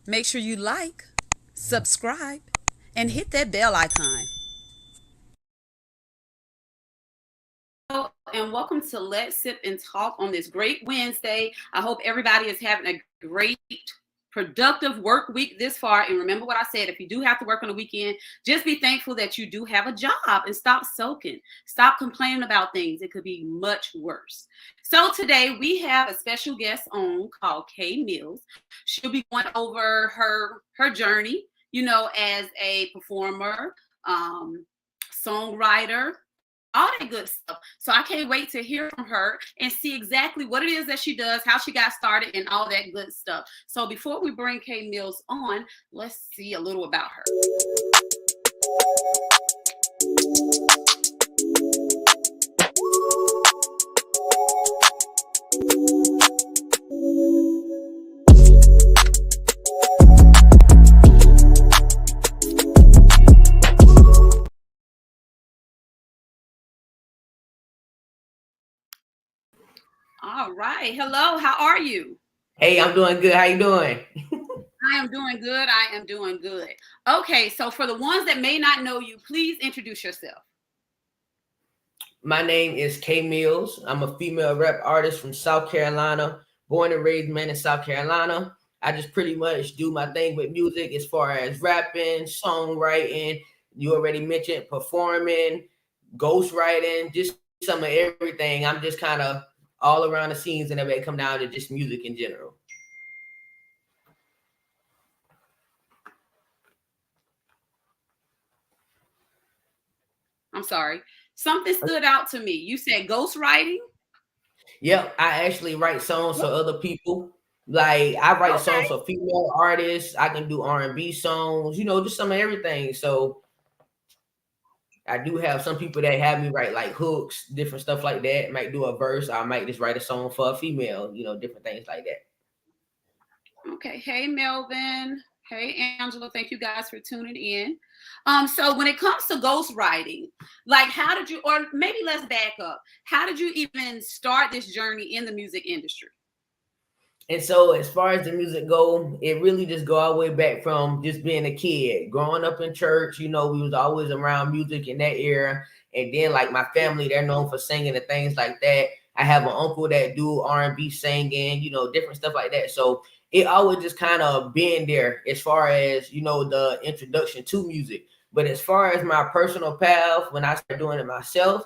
Make sure you like, subscribe, and hit that bell icon. Hello, and welcome to Let's Sip and Talk on this great Wednesday. I hope everybody is having a great, productive work week this far. And remember what I said, if you do have to work on the weekend, just be thankful that you do have a job and stop soaking. Stop complaining about things. It could be much worse. So today we have a special guest on called Kay Mills. She'll be going over her journey, as a performer, songwriter, all that good stuff. So I can't wait to hear from her and see exactly what it is that she does, how she got started, and all that good stuff. So before we bring Kay Mills on, let's see a little about her. All right. Hello. How are you? Hey, I'm doing good. How you doing? I am doing good. I am doing good. Okay. So for the ones that may not know you, please introduce yourself. My name is Kay Mills. I'm a female rap artist from South Carolina, born and raised man in South Carolina. I just pretty much do my thing with music as far as rapping, songwriting. You already mentioned performing, ghostwriting, just some of everything. I'm just kind of all around the scenes and everything come down to just music in general. I'm sorry. Something stood out to me. You said ghostwriting. Yep, I actually write songs for other people. Like I write songs Okay. for female artists. I can do R&B songs, just some of everything. So I do have some people that have me write like hooks, different stuff like that. Might do a verse. I might just write a song for a female, different things like that. Okay. Hey, Melvin. Hey, Angela. Thank you guys for tuning in. So when it comes to ghostwriting, like how did you, or maybe let's back up. How did you even start this journey in the music industry? And so as far as the music go, it really just go all the way back from just being a kid, growing up in church. We was always around music in that era. And then like my family, they're known for singing and things like that. I have an uncle that do R&B singing, different stuff like that. So it always just kind of been there as far as, the introduction to music. But as far as my personal path, when I started doing it myself,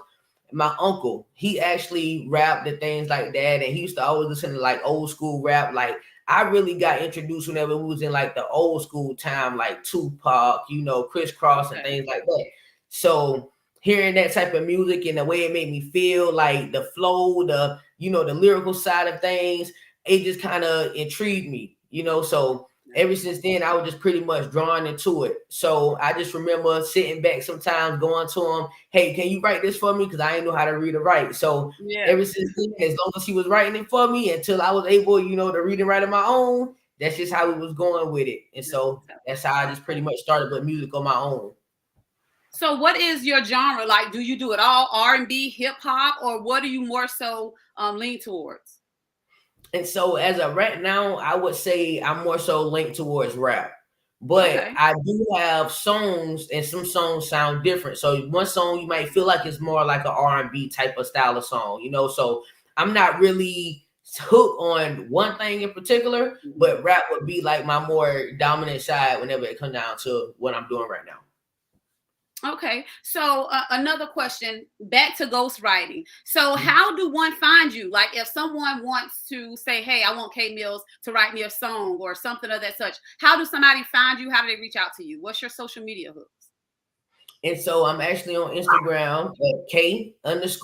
my uncle, he actually rapped and things like that, and he used to always listen to like old school rap. Like I really got introduced whenever we was in like the old school time, like Tupac, Chris Cross and Okay. things like that. So hearing that type of music and the way it made me feel, like the flow, the lyrical side of things, it just kind of intrigued me. So ever since then, I was just pretty much drawn into it. So I just remember sitting back sometimes going to him, hey, can you write this for me? Because I didn't know how to read or write. So Yeah. ever since then, as long as he was writing it for me until I was able, to read and write on my own, that's just how we was going with it. And so that's how I just pretty much started with music on my own. So what is your genre? Like, do you do it all R&B, hip hop, or what do you more so lean towards? And so as of right now, I would say I'm more so linked towards rap. But Okay. I do have songs, and some songs sound different. So one song you might feel like it's more like an R&B type of style of song. So I'm not really hooked on one thing in particular, but rap would be like my more dominant side whenever it comes down to what I'm doing right now. Okay. So another question, back to ghostwriting. So how do one find you? Like if someone wants to say, hey, I want Kay Mills to write me a song or something of that such, how do somebody find you? How do they reach out to you? What's your social media hooks? And so I'm actually on Instagram at K_MILLZ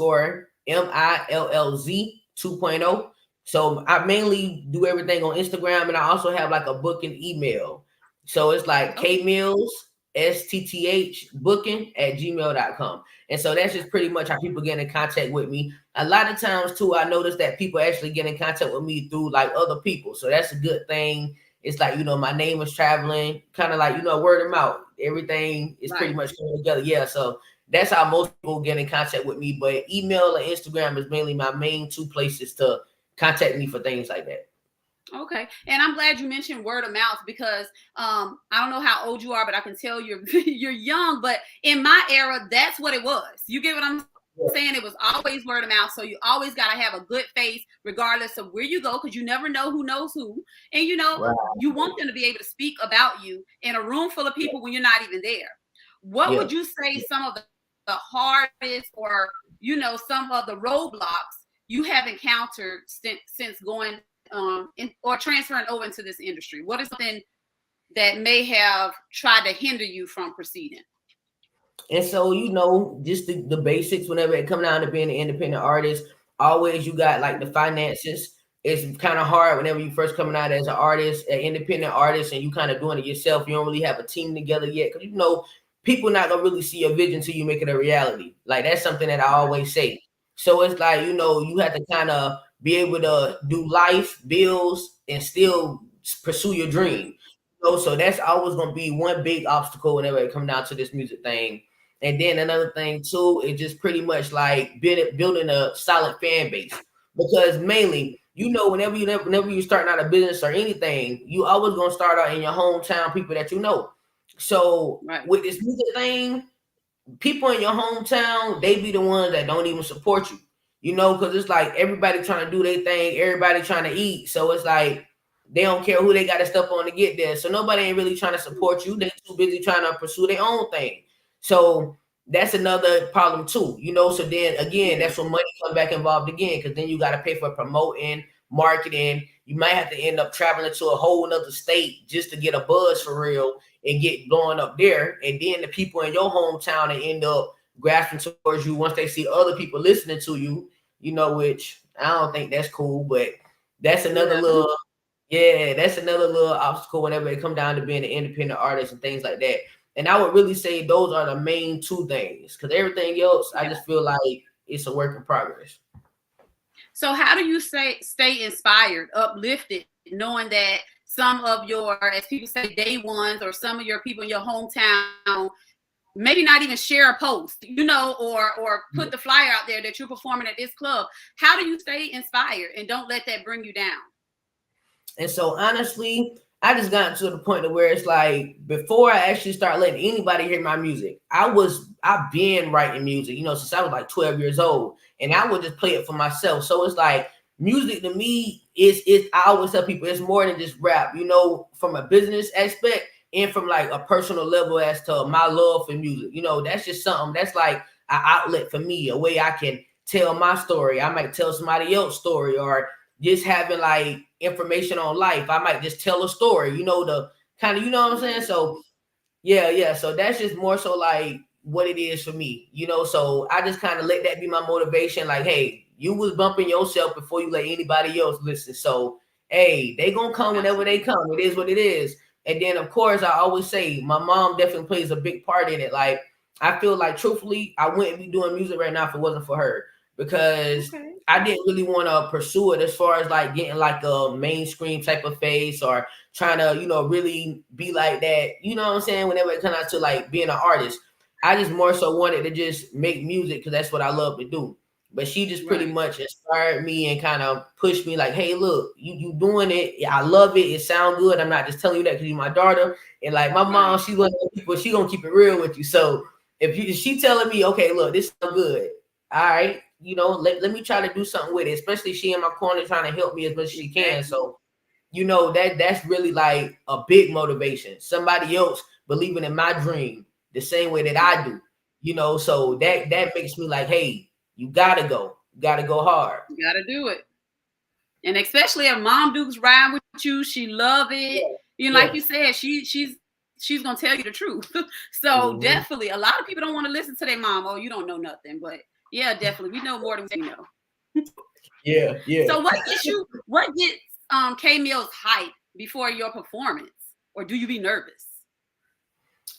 2.0. So I mainly do everything on Instagram, and I also have like a booking email. So it's like Okay. K Mills STTH booking at gmail.com. And so that's just pretty much how people get in contact with me. A lot of times too, I notice that people actually get in contact with me through like other people. So that's a good thing. It's like, my name is traveling, kind of like, word of mouth. Everything is pretty Right. much coming together. Yeah. So that's how most people get in contact with me. But email and Instagram is mainly my main two places to contact me for things like that. Okay. And I'm glad you mentioned word of mouth because I don't know how old you are, but I can tell you're you're young. But in my era, that's what it was. You get what I'm Yeah. saying? It was always word of mouth. So you always got to have a good face regardless of where you go, because you never know who knows who. And Right. you want them to be able to speak about you in a room full of Yeah. people when you're not even there. What Yeah. would you say some of the hardest or some of the roadblocks you have encountered since going or transferring over into this industry? What is something that may have tried to hinder you from proceeding? And so, just the basics whenever it come down to being an independent artist, always you got like the finances. It's kind of hard whenever you first coming out as an artist, an independent artist, and you kind of doing it yourself. You don't really have a team together yet. Because people not gonna really see your vision till you make it a reality. Like that's something that I always say. So it's like, you have to kind of be able to do life, bills, and still pursue your dream. So that's always gonna be one big obstacle whenever it come down to this music thing. And then another thing too is just pretty much like building a solid fan base. Because mainly, whenever you starting out a business or anything, you always gonna start out in your hometown, people that you know. So Right. with this music thing, people in your hometown, they be the ones that don't even support you. Because it's like everybody trying to do their thing, everybody trying to eat. So it's like they don't care who they got to step on to get there. So nobody ain't really trying to support you. They too busy trying to pursue their own thing. So that's another problem too. So then again, Yeah. that's when money come back involved again, because then you got to pay for promoting, marketing. You might have to end up traveling to a whole nother state just to get a buzz for real and get blowing up there. And then the people in your hometown they end up grasping towards you once they see other people listening to you, which I don't think that's cool, but that's another Yeah. little obstacle whenever it come down to being an independent artist and things like that. And I would really say those are the main two things, because everything else, I Yeah. just feel like it's a work in progress. So how do you stay inspired, uplifted, knowing that some of your, as people say, day ones, or some of your people in your hometown maybe not even share a post, or put the flyer out there that you're performing at this club? How do you stay inspired and don't let that bring you down? And so honestly, I just got to the point of where it's like before I actually start letting anybody hear my music, I've been writing music, since I was like 12 years old, and I would just play it for myself. So it's like music to me is I always tell people it's more than just rap, from a business aspect and from like a personal level as to my love for music. That's just something that's like an outlet for me, a way I can tell my story. I might tell somebody else's story, or just having like information on life. I might just tell a story, the kind of, what I'm saying? So yeah. So that's just more so like what it is for me, So I just kind of let that be my motivation. Like, hey, you was bumping yourself before you let anybody else listen. So hey, they gonna come whenever they come. It is what it is. And then of course I always say my mom definitely plays a big part in it. Like I feel like truthfully, I wouldn't be doing music right now if it wasn't for her, because Okay. I didn't really want to pursue it as far as like getting like a mainstream type of face, or trying to, really be like that. You know what I'm saying? Whenever it comes out to like being an artist, I just more so wanted to just make music because that's what I love to do. But she just pretty Right. much inspired me and kind of pushed me like, hey, look, you doing it. I love it. It sounds good. I'm not just telling you that because you're my daughter. And like my mom, Right. she's one of those people, she gonna keep it real with you. So if she telling me, okay, look, this is so good. All right, let me try to do something with it, especially she in my corner trying to help me as much as she can. Exactly. So, that's really like a big motivation. Somebody else believing in my dream the same way that I Right. do, so that makes me like, hey, you gotta go hard. You got to do it. And especially if Mom Duke's riding with you, she love it. Yeah. Like Yeah. you said, she's gonna tell you the truth. So Hmm. definitely, a lot of people don't want to listen to their mom. Oh, you don't know nothing, but yeah, definitely, we know more than we know. Yeah. Yeah. So what gets K Mills hype before your performance, or do you be nervous?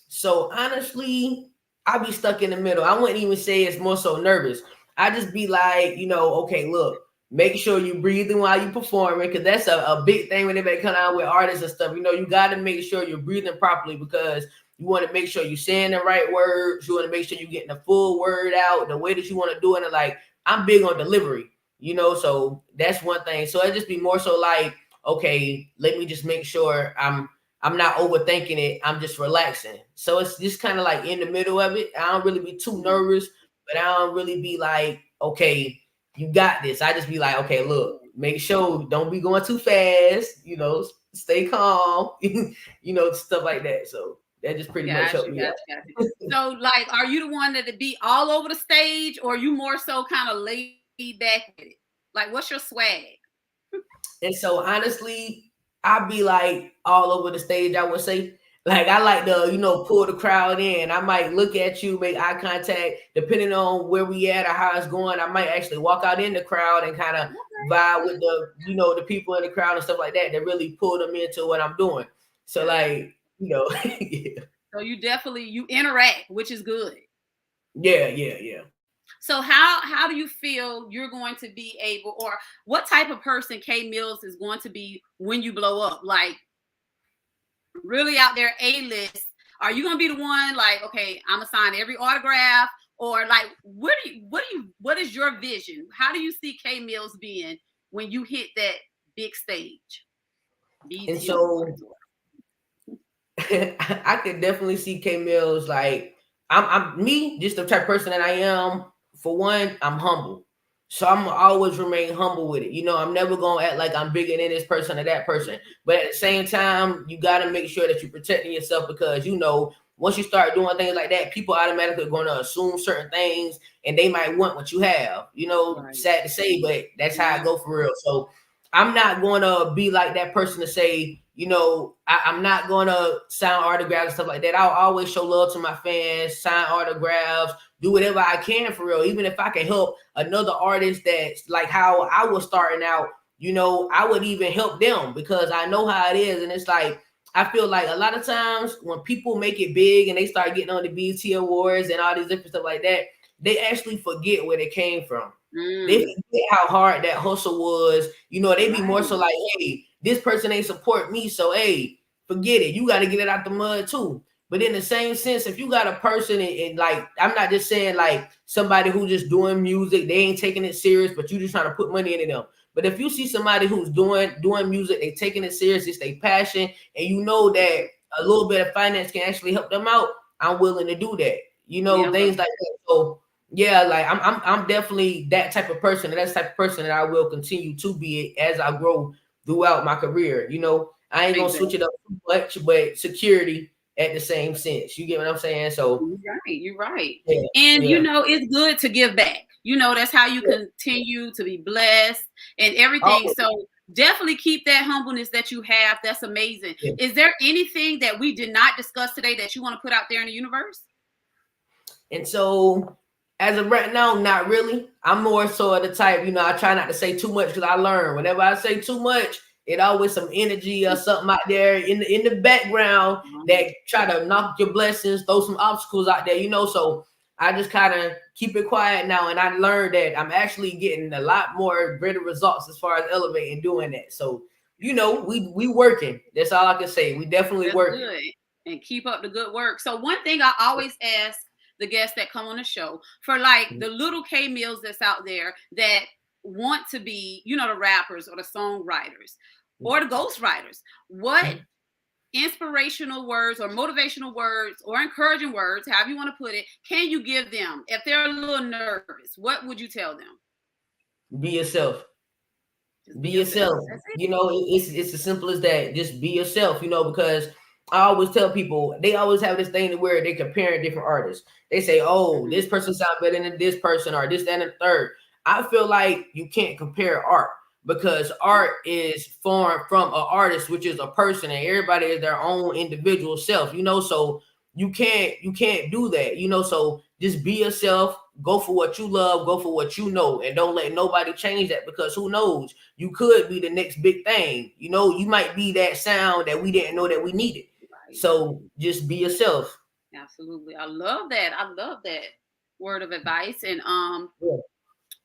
So honestly, I be stuck in the middle. I wouldn't even say it's more so nervous. I just be like, okay, look, make sure you breathing while you performing, because that's a big thing when they come out with artists and stuff. You got to make sure you're breathing properly, because you want to make sure you're saying the right words. You want to make sure you're getting the full word out the way that you want to do it. And like, I'm big on delivery, so that's one thing. So it just be more so like okay, let me just make sure I'm not overthinking it. I'm just relaxing. So it's just kind of like in the middle of it. I don't really be too nervous, but I don't really be like, okay, you got this. I just be like, okay, look, make sure don't be going too fast, stay calm, stuff like that. So that just pretty much helped me out. So, like, are you the one that be all over the stage, or you more so kind of laid back with it? Like, what's your swag? And so honestly, I'd be like all over the stage, I would say. Like I like to, pull the crowd in. I might look at you, make eye contact, depending on where we at or how it's going. I might actually walk out in the crowd and kind of vibe with the people in the crowd and stuff like that really pull them into what I'm doing. So like, yeah. So you interact, which is good. Yeah. So how do you feel you're going to be able, or what type of person K Mills is going to be when you blow up? Like really out there A-list? Are you gonna be the one like, okay, I'm gonna sign every autograph, or like what is your vision? How do you see K Mills being when you hit that big stage? And so I could definitely see K Mills like I'm me, just the type of person that I am. For one, I'm humble. So I'm always remain humble with it. I'm never gonna act like I'm bigger than this person or that person. But at the same time, you gotta make sure that you're protecting yourself because once you start doing things like that, people automatically going to assume certain things and they might want what you have. Right. Sad to say, but that's how I go for real. So I'm not gonna be like that person to say, I'm not gonna sign autographs and stuff like that. I'll always show love to my fans, sign autographs, do whatever I can for real. Even if I can help another artist that's like how I was starting out, I would even help them because I know how it is. And it's like, I feel like a lot of times when people make it big and they start getting on the BET Awards and all these different stuff like that, they actually forget where they came from. They forget how hard that hustle was. They be more so like, hey, this person ain't support me, so hey, forget it. You got to get it out the mud too. But in the same sense, if you got a person and like, I'm not just saying like somebody who just doing music, they ain't taking it serious, but you just trying to put money into them. But if you see somebody who's doing music, they taking it serious, it's their passion, and you know that a little bit of finance can actually help them out, I'm willing to do that. Things like that. So yeah, like I'm definitely that type of person, and that's the type of person that I will continue to be as I grow throughout my career. I ain't gonna switch it up too much, but security at the same sense. You get what I'm saying? So you're right. Yeah, and it's good to give back. That's how you continue to be blessed and everything. So definitely keep that humbleness that you have. That's amazing. Yeah. Is there anything that we did not discuss today that you want to put out there in the universe? And so as of right now, not really. I'm more so of the type, I try not to say too much because I learn whenever I say too much, it always some energy or something out there in the background that try to knock your blessings, throw some obstacles out there, So I just kind of keep it quiet now, and I learned that I'm actually getting a lot more greater results as far as elevating doing that. So we working. That's all I can say. We definitely working. Good. And keep up the good work. So one thing I always ask the guests that come on the show for, like the little K Mills that's out there that want to be, the rappers or the songwriters or the ghostwriters, what inspirational words or motivational words or encouraging words, however you want to put it, can you give them if they're a little nervous? What would you tell them? Be yourself. Be yourself. It's as simple as that. Just be yourself, because I always tell people, they always have this thing to where they compare different artists. They say, oh, this person sounds better than this person or this, that, and the third. I feel like you can't compare art because art is formed from an artist, which is a person, and everybody is their own individual self, so you can't do that, so just be yourself, go for what you love, go for what and don't let nobody change that, because who knows, you could be the next big thing, you might be that sound that we didn't know that we needed. Right. So just be yourself. Absolutely. I love that word of advice. And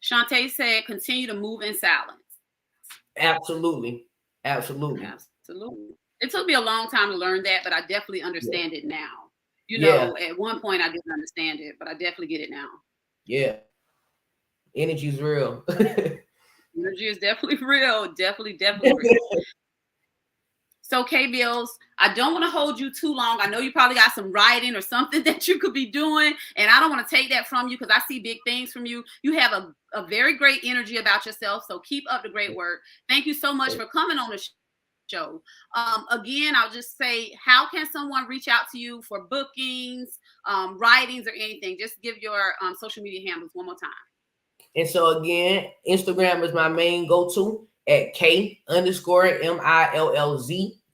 Shantae said, continue to move in silence. Absolutely. It took me a long time to learn that, but I definitely understand it now. At one point I didn't understand it, but I definitely get it now. Yeah. Energy is real. Energy is definitely real. Definitely real. So, K-Bills, I don't want to hold you too long. I know you probably got some writing or something that you could be doing, and I don't want to take that from you because I see big things from you. You have a very great energy about yourself, so keep up the great work. Thank you so much for coming on the show. Again, I'll just say, how can someone reach out to you for bookings, writings, or anything? Just give your social media handles one more time. And so again, Instagram is my main go-to at K_MILLZ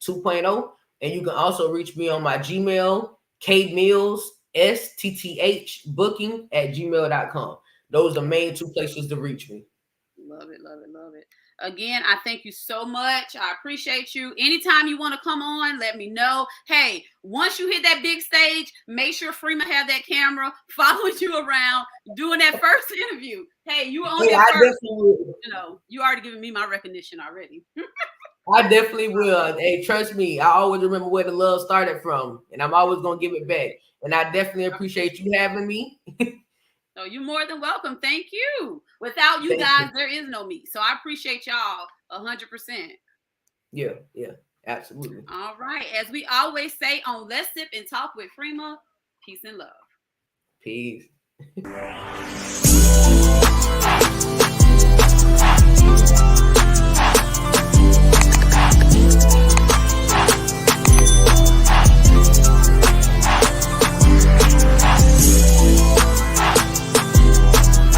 2.0. And you can also reach me on my Gmail, KMillsSTTH@gmail.com. Those are the main two places to reach me. Love it, love it, love it. Again, I thank you so much. I appreciate you. Anytime you want to come on, let me know. Hey, once you hit that big stage, make sure Freema have that camera following you around, doing that first interview. Hey, you on your first, you know, you already giving me my recognition already. I definitely will. Hey, trust me, I always remember where the love started from, and I'm always going to give it back. And I definitely appreciate you having me. So you're more than welcome. Thank you. Without you guys, there is no me. So I appreciate y'all 100%. Yeah, absolutely. All right. As we always say on Let's Sip and Talk with Freema, peace and love. Peace.